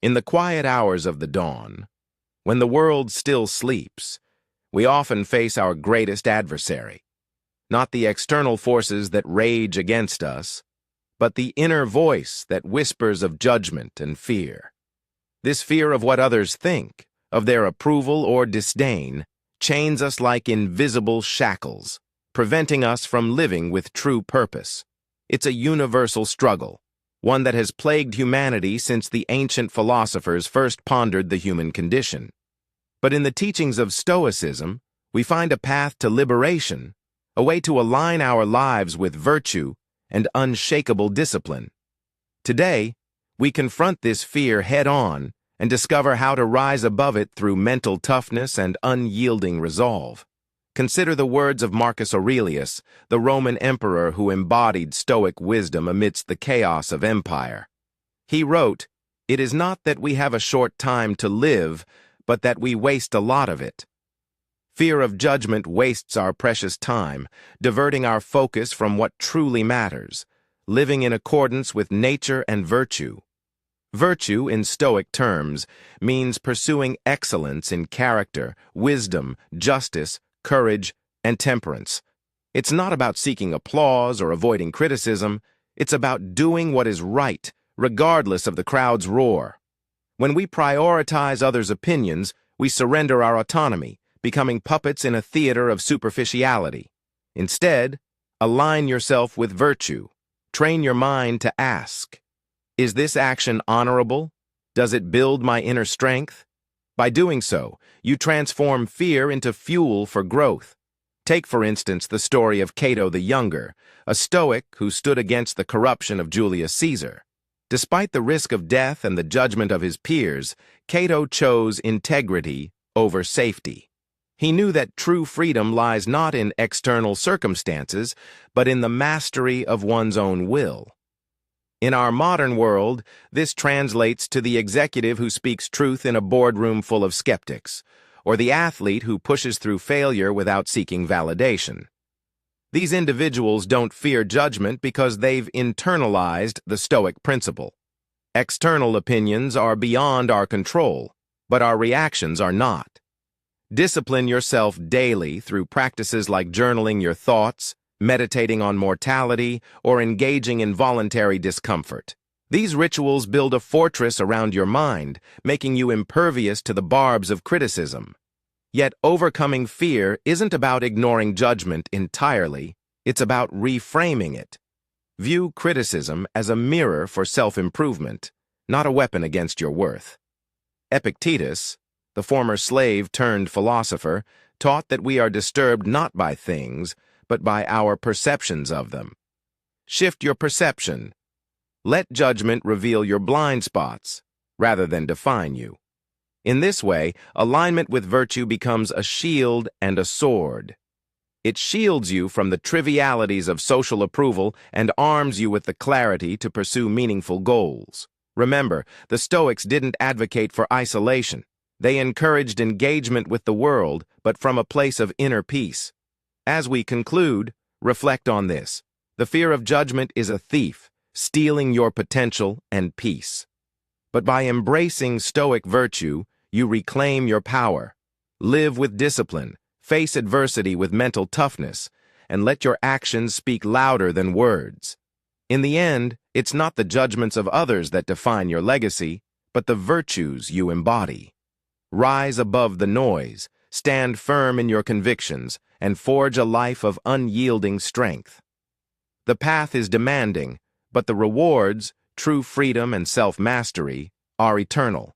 In the quiet hours of the dawn, when the world still sleeps, we often face our greatest adversary, not the external forces that rage against us, but the inner voice that whispers of judgment and fear. This fear of what others think, of their approval or disdain, chains us like invisible shackles, preventing us from living with true purpose. It's a universal struggle, one that has plagued humanity since the ancient philosophers first pondered the human condition. But in the teachings of Stoicism, we find a path to liberation, a way to align our lives with virtue and unshakable discipline. Today, we confront this fear head-on and discover how to rise above it through mental toughness and unyielding resolve. Consider the words of Marcus Aurelius, the Roman emperor who embodied Stoic wisdom amidst the chaos of empire. He wrote, "It is not that we have a short time to live, but that we waste a lot of it." Fear of judgment wastes our precious time, diverting our focus from what truly matters, living in accordance with nature and virtue. Virtue, in Stoic terms, means pursuing excellence in character, wisdom, justice, courage, and temperance. It's not about seeking applause or avoiding criticism. It's about doing what is right, regardless of the crowd's roar. When we prioritize others' opinions, we surrender our autonomy, becoming puppets in a theater of superficiality. Instead, align yourself with virtue. Train your mind to ask, is this action honorable? Does it build my inner strength? By doing so, you transform fear into fuel for growth. Take, for instance, the story of Cato the Younger, a Stoic who stood against the corruption of Julius Caesar. Despite the risk of death and the judgment of his peers, Cato chose integrity over safety. He knew that true freedom lies not in external circumstances, but in the mastery of one's own will. In our modern world, this translates to the executive who speaks truth in a boardroom full of skeptics, or the athlete who pushes through failure without seeking validation. These individuals don't fear judgment because they've internalized the Stoic principle. External opinions are beyond our control, but our reactions are not. Discipline yourself daily through practices like journaling your thoughts, meditating on mortality, or engaging in voluntary discomfort. These rituals build a fortress around your mind, making you impervious to the barbs of criticism. Yet overcoming fear isn't about ignoring judgment entirely, it's about reframing it. View criticism as a mirror for self-improvement, not a weapon against your worth. Epictetus, the former slave turned philosopher, taught that we are disturbed not by things, but by our perceptions of them. Shift your perception. Let judgment reveal your blind spots, rather than define you. In this way, alignment with virtue becomes a shield and a sword. It shields you from the trivialities of social approval and arms you with the clarity to pursue meaningful goals. Remember, the Stoics didn't advocate for isolation. They encouraged engagement with the world, but from a place of inner peace. As we conclude, reflect on this. The fear of judgment is a thief, stealing your potential and peace. But by embracing Stoic virtue, you reclaim your power. Live with discipline, face adversity with mental toughness, and let your actions speak louder than words. In the end, it's not the judgments of others that define your legacy, but the virtues you embody. Rise above the noise, stand firm in your convictions, and forge a life of unyielding strength. The path is demanding, but the rewards, true freedom and self-mastery, are eternal.